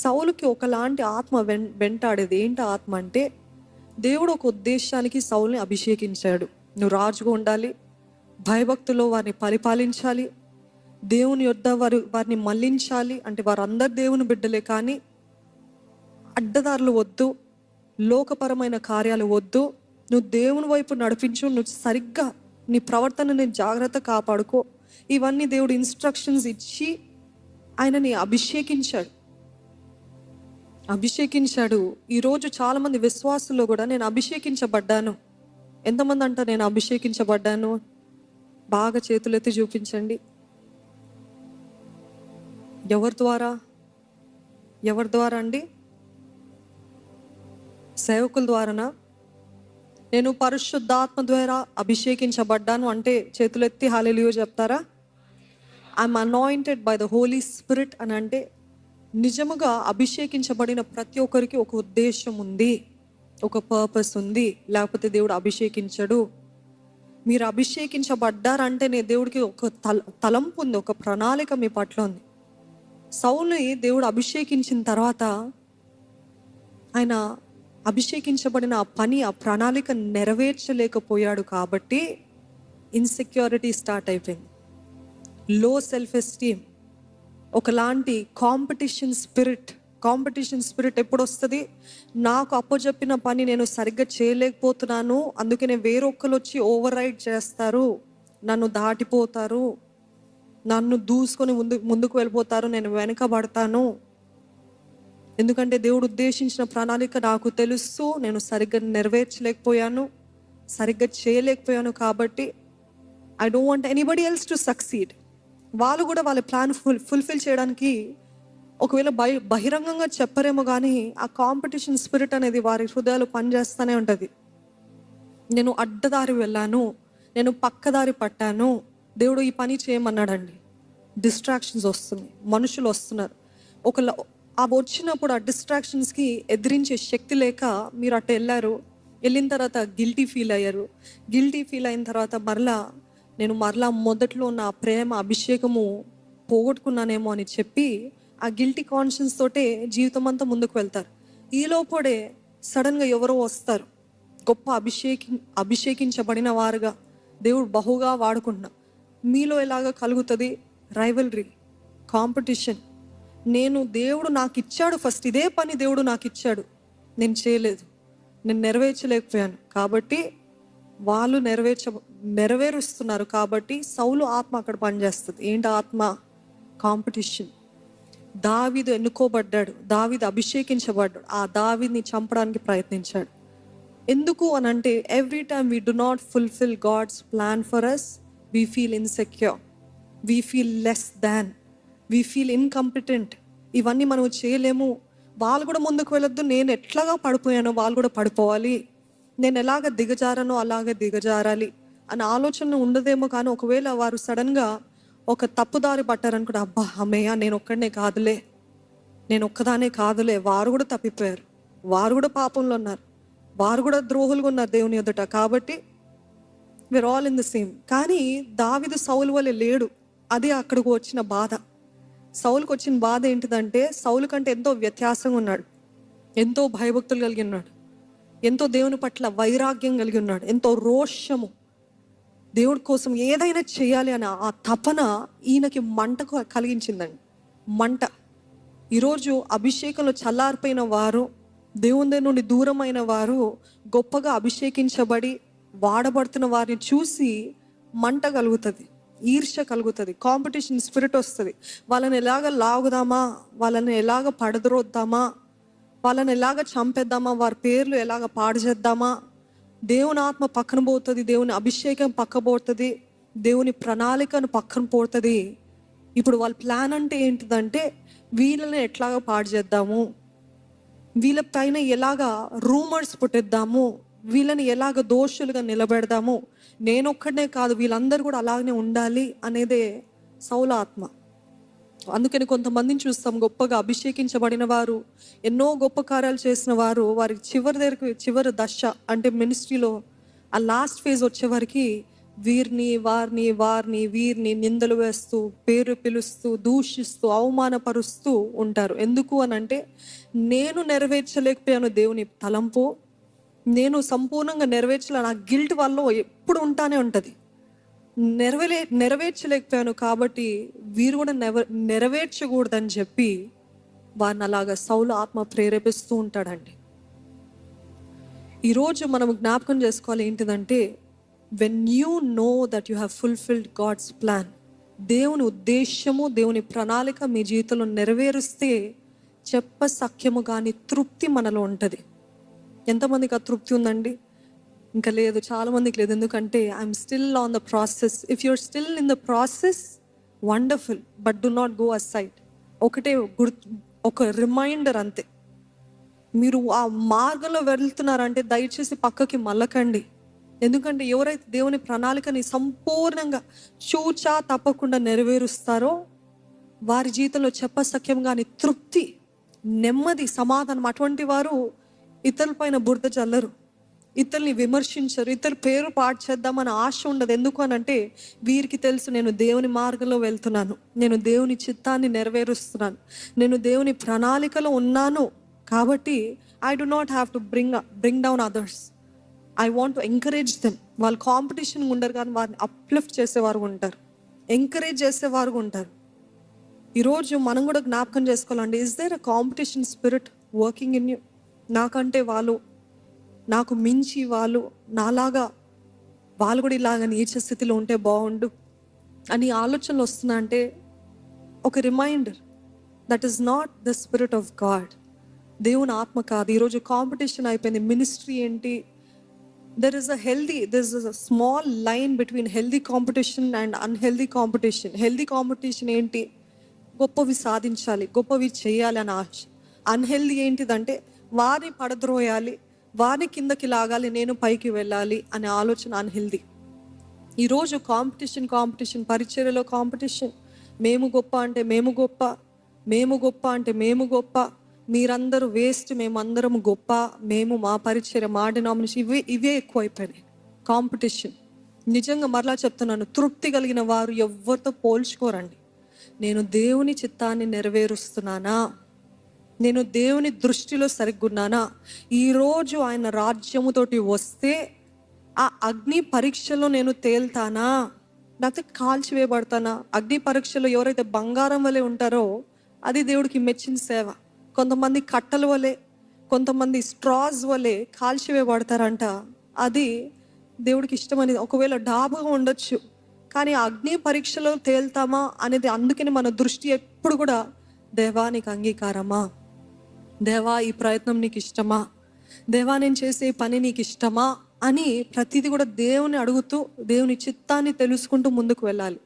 సౌలుకి ఒకలాంటి ఆత్మ వెంటాడేది. ఏంటి ఆత్మ అంటే, దేవుడు ఒక ఉద్దేశానికి సౌలుని అభిషేకించాడు. నువ్వు రాజుగా ఉండాలి, భయభక్తుల్లో వారిని పరిపాలించాలి, దేవుని యొద్ద వారిని మళ్లించాలి. అంటే వారందరు దేవుని బిడ్డలే, కానీ అడ్డదారులు వద్దు, లోకపరమైన కార్యాలు వద్దు, నువ్వు దేవుని వైపు నడిపించు, నువ్వు సరిగ్గా నీ ప్రవర్తనని జాగ్రత్త కాపాడుకో. ఇవన్నీ దేవుడు ఇన్స్ట్రక్షన్స్ ఇచ్చి ఆయనని అభిషేకించాడు. ఈరోజు చాలామంది విశ్వాసుల్లో కూడా నేను అభిషేకించబడ్డాను. ఎంతమంది అంటారు నేను అభిషేకించబడ్డాను? బాగా చేతులెత్తి చూపించండి. ఎవరి ద్వారా అండి? సేవకుల ద్వారానా? నేను పరిశుద్ధాత్మ ద్వారా అభిషేకించబడ్డాను అంటే చేతులెత్తి హల్లెలూయా చెప్తారా? I'm anointed by the Holy Spirit అని అంటే నిజముగా అభిషేకించబడిన ప్రతి ఒక్కరికి ఒక ఉద్దేశం ఉంది, ఒక పర్పస్ ఉంది. లేకపోతే దేవుడు అభిషేకించడు. మీరు అభిషేకించబడ్డారంటేనే దేవుడికి ఒక తలంపు ఉంది, ఒక ప్రణాళిక మీ పట్ల ఉంది. సౌలుని దేవుడు అభిషేకించిన తర్వాత ఆయన అభిషేకించబడిన ఆ పని, ఆ ప్రణాళిక నెరవేర్చలేకపోయాడు. కాబట్టి ఇన్సెక్యూరిటీ స్టార్ట్ అయిపోయింది, లో సెల్ఫ్ ఎస్టీమ్, ఒకలాంటి కాంపిటీషన్ స్పిరిట్ ఎప్పుడు వస్తుంది? నాకు అప్పచెప్పిన పని నేను సరిగ్గా చేయలేకపోతున్నాను, అందుకనే వేరొక్కరు వచ్చి ఓవర్ రైడ్ చేస్తారు, నన్ను దాటిపోతారు, నన్ను దూసుకొని ముందుకు వెళ్ళిపోతారు, నేను వెనకబడతాను. ఎందుకంటే దేవుడు ఉద్దేశించిన ప్రణాళిక నాకు తెలుసు, నేను సరిగ్గా నెరవేర్చలేకపోయాను, సరిగ్గా చేయలేకపోయాను. కాబట్టి I don't want anybody else to succeed. వాళ్ళు కూడా వాళ్ళ ప్లాన్ ఫుల్ఫిల్ చేయడానికి ఒకవేళ బహిరంగంగా చెప్పరేమో, కానీ ఆ కాంపిటీషన్ స్పిరిట్ అనేది వారి హృదయాలు పనిచేస్తూనే ఉంటుంది. నేను అడ్డదారి వెళ్ళాను, నేను పక్కదారి పట్టాను, దేవుడు ఈ పని చేయమన్నాడండి. డిస్ట్రాక్షన్స్ వస్తున్నాయి, మనుషులు వస్తున్నారు. అవి వచ్చినప్పుడు ఆ డిస్ట్రాక్షన్స్కి ఎదిరించే శక్తి లేక మీరు అట్ట వెళ్ళిన తర్వాత గిల్టీ ఫీల్ అయ్యారు. గిల్టీ ఫీల్ అయిన తర్వాత నేను మొదట్లో నా ప్రేమ అభిషేకము పోగొట్టుకున్నానేమో అని చెప్పి ఆ గిల్టీ కాన్షియన్స్ తోటే జీవితం అంతా ముందుకు వెళ్తారు. ఈలోపడే సడన్గా ఎవరో వస్తారు, గొప్ప అభిషేకించబడిన వారుగా దేవుడు బహుగా వాడుకుంటున్నా. మీలో ఎలాగ కలుగుతుంది? Rivalry, competition. దేవుడు నాకు ఇచ్చాడు, ఫస్ట్ ఇదే పని దేవుడు నాకు ఇచ్చాడు, నేను చేయలేదు, నేను నెరవేర్చలేకపోయాను, కాబట్టి వాళ్ళు నెరవేరుస్తున్నారు. కాబట్టి సౌలు ఆత్మ అక్కడ పనిచేస్తుంది. ఏంటి ఆత్మ? కాంపిటీషన్. దావీదు ఎన్నుకోబడ్డాడు, దావీదు అభిషేకించబడ్డాడు, ఆ దావీదుని చంపడానికి ప్రయత్నించాడు. ఎందుకు అని అంటే every time we do not fulfil God's plan for us, we feel insecure, we feel less than, we feel incompetent. ఇవన్నీ మనం చేయలేము, వాళ్ళు కూడా ముందుకు వెళ్ళొద్దు, నేను ఎట్లాగా పడిపోయానో వాళ్ళు కూడా పడిపోవాలి, నేను ఎలాగ దిగజారానో అలాగే దిగజారాలి అనే ఆలోచన ఉండదేమో. కానీ ఒకవేళ వారు సడన్గా ఒక తప్పుదారి పట్టారనుకుంటే, అబ్బా అమ్మయ్య నేను ఒక్కదానే కాదులే, వారు కూడా తప్పిపోయారు, వారు కూడా పాపంలో ఉన్నారు, వారు కూడా ద్రోహులుగా ఉన్నారు దేవుని ఎదుట. కాబట్టి we are all in the same. కానీ దావీదు సౌలు వలె లేడు. అది అక్కడికి వచ్చిన బాధ. సౌలుకు వచ్చిన బాధ ఏంటిదంటే, సౌలు కంటే ఎంతో వ్యత్యాసంగా ఉన్నాడు, ఎంతో భయభక్తులు కలిగి ఉన్నాడు, ఎంతో దేవుని పట్ల వైరాగ్యం కలిగి ఉన్నాడు, ఎంతో రోషము, దేవుడి కోసం ఏదైనా చేయాలి అని ఆ తపన ఈయనకి మంటకు కలిగించిందండి. మంట. ఈరోజు అభిషేకంలో చల్లారిపోయిన వారు, దేవుని నుండి దూరమైన వారు గొప్పగా అభిషేకించబడి వాడబడుతున్న వారిని చూసి మంట కలుగుతుంది, ఈర్ష్య కలుగుతుంది, కాంపిటీషన్ స్పిరిట్ వస్తుంది. వాళ్ళని ఎలాగ లాగుదామా, వాళ్ళని ఎలాగ పడద్రోద్దామా, వాళ్ళని ఎలాగ చంపేద్దామా, వారి పేర్లు ఎలాగ పాడు చేద్దామా. దేవుని ఆత్మ పక్కన పోతుంది, దేవుని అభిషేకం పక్క పోతుంది, దేవుని ప్రణాళికను పక్కన పోతుంది. ఇప్పుడు వాళ్ళ ప్లాన్ అంటే ఏంటిదంటే, వీళ్ళని ఎట్లాగ పాడు చేద్దాము, వీళ్ళ పైన ఎలాగ రూమర్స్ పుట్టిద్దాము, వీళ్ళని ఎలాగ దోషులుగా నిలబెడదాము, నేనొక్కడనే కాదు వీళ్ళందరూ కూడా అలాగనే ఉండాలి అనేదే సౌలు ఆత్మ. అందుకని కొంతమందిని చూస్తాం, గొప్పగా అభిషేకించబడిన వారు, ఎన్నో గొప్ప కార్యాలు చేసిన వారు, వారి చివరి దశ అంటే మినిస్ట్రీలో ఆ లాస్ట్ ఫేజ్ వచ్చే వారికి వీరిని వారిని వారిని వీరిని నిందలు వేస్తూ, పేరు పిలుస్తూ, దూషిస్తూ, అవమానపరుస్తూ ఉంటారు. ఎందుకు అనంటే, నేను నెరవేర్చలేకపోయాను దేవుని తలంపు, నేను సంపూర్ణంగా నెరవేర్చలే, నా గిల్ట్ వల్ల ఎప్పుడు ఉంటానే ఉంటుంది. నెరవేర్చలేకపోయాను కాబట్టి వీరు కూడా నెరవేర్చకూడదని చెప్పి వారిని అలాగా సౌలు ఆత్మ ప్రేరేపిస్తూ ఉంటాడండి. ఈరోజు మనం జ్ఞాపకం చేసుకోవాలి ఏంటిదంటే, when you know that you have fulfilled God's plan, దేవుని ఉద్దేశము, దేవుని ప్రణాళిక మీ జీవితంలో నెరవేరుస్తే చెప్పసఖ్యము కానీ తృప్తి మనలో ఉంటుంది. ఎంతమందికి ఆ తృప్తి ఉందండి? ఇంకా లేదు, చాలామందికి లేదు. ఎందుకంటే I'm still on the process. If you're still in the process, wonderful, but do not go aside. ఒకటే ఒక రిమైండర్ అంతే, మీరు ఆ మార్గంలో వెళ్తున్నారంటే దయచేసి పక్కకి మళ్ళకండి. ఎందుకంటే ఎవరైతే దేవుని ప్రణాళికని సంపూర్ణంగా చూచా తప్పకుండా నెరవేరుస్తారో వారి జీవితంలో చెప్పసఖ్యం కానీ తృప్తి, నెమ్మది, సమాధానం, అటువంటి వారు ఇతరుల పైన బురద చల్లరు, ఇతరుల్ని విమర్శించరు, ఇతరు పేరు పాడు చేద్దామని ఆశ ఉండదు. ఎందుకు అనంటే వీరికి తెలుసు, నేను దేవుని మార్గంలో వెళ్తున్నాను, నేను దేవుని చిత్తాన్ని నెరవేరుస్తున్నాను, నేను దేవుని ప్రణాళికలో ఉన్నాను. కాబట్టి I do not have to bring down others. I want to encourage them. వాళ్ళు కాంపిటీషన్ ఉండరు కానీ వారిని అప్లిఫ్ట్ చేసేవారు ఉంటారు, ఎంకరేజ్ చేసేవారు ఉంటారు. ఈరోజు మనం కూడా జ్ఞాపకం చేసుకోవాలండి, is there a competition spirit working in you? నాకంటే వాళ్ళు, నాకు మించి వాళ్ళు, నాలాగా వాళ్ళు కూడా ఇలాగ నీచ స్థితిలో ఉంటే బాగుండు అని ఆలోచనలు వస్తున్నా అంటే ఒక reminder, that is not the spirit of God. దేవుని ఆత్మ కాదు. ఈరోజు కాంపిటీషన్ అయిపోయింది. మినిస్ట్రీ ఏంటి? There is a small line between healthy competition and unhealthy competition. Healthy competition ఏంటి? గొప్పవి సాధించాలి, గొప్పవి చేయాలి అని ఆశ. అన్హెల్దీ ఏంటిదంటే వారిని పడద్రోయాలి, వారిని కిందకి లాగాలి, నేను పైకి వెళ్ళాలి అనే ఆలోచన అన్హెల్దీ. ఈరోజు కాంపిటీషన్, పరిచర్యలో కాంపిటీషన్. మేము గొప్ప అంటే మేము గొప్ప, మేము గొప్ప అంటే మేము గొప్ప, మీరందరూ వేస్ట్, మేమందరం గొప్ప, మేము మా పరిచర్య, మా డినామినేషన్, ఇవే ఎక్కువైపోయినాయి కాంపిటీషన్. నిజంగా మరలా చెప్తున్నాను, తృప్తి కలిగిన వారు ఎవరితో పోల్చుకోరండి. నేను దేవుని చిత్తాన్ని నెరవేరుస్తున్నానా, నేను దేవుని దృష్టిలో సరిగ్గున్నానా, ఈరోజు ఆయన రాజ్యముతోటి వస్తే ఆ అగ్ని పరీక్షలో నేను తేల్తానా, లేకపోతే కాల్చివేయబడతానా? అగ్ని పరీక్షలో ఎవరైతే బంగారం వలె ఉంటారో అది దేవుడికి మెచ్చిన సేవ. కొంతమంది కట్టల వలె, కొంతమంది స్ట్రాస్ వలె కాల్చివేయబడతారంట. అది దేవుడికి ఇష్టమని. ఒకవేళ డాబుగా ఉండొచ్చు కానీ అగ్ని పరీక్షలో తేల్తామా అనేది. అందుకని మన దృష్టి ఎప్పుడు కూడా, దేవా నీకు అంగీకారమా, దేవా ఈ ప్రయత్నం నీకు ఇష్టమా, దేవా నేను చేసే పని నీకు ఇష్టమా అని ప్రతిదీ కూడా దేవుని అడుగుతూ దేవుని చిత్తాన్ని తెలుసుకుంటూ ముందుకు వెళ్ళాలి.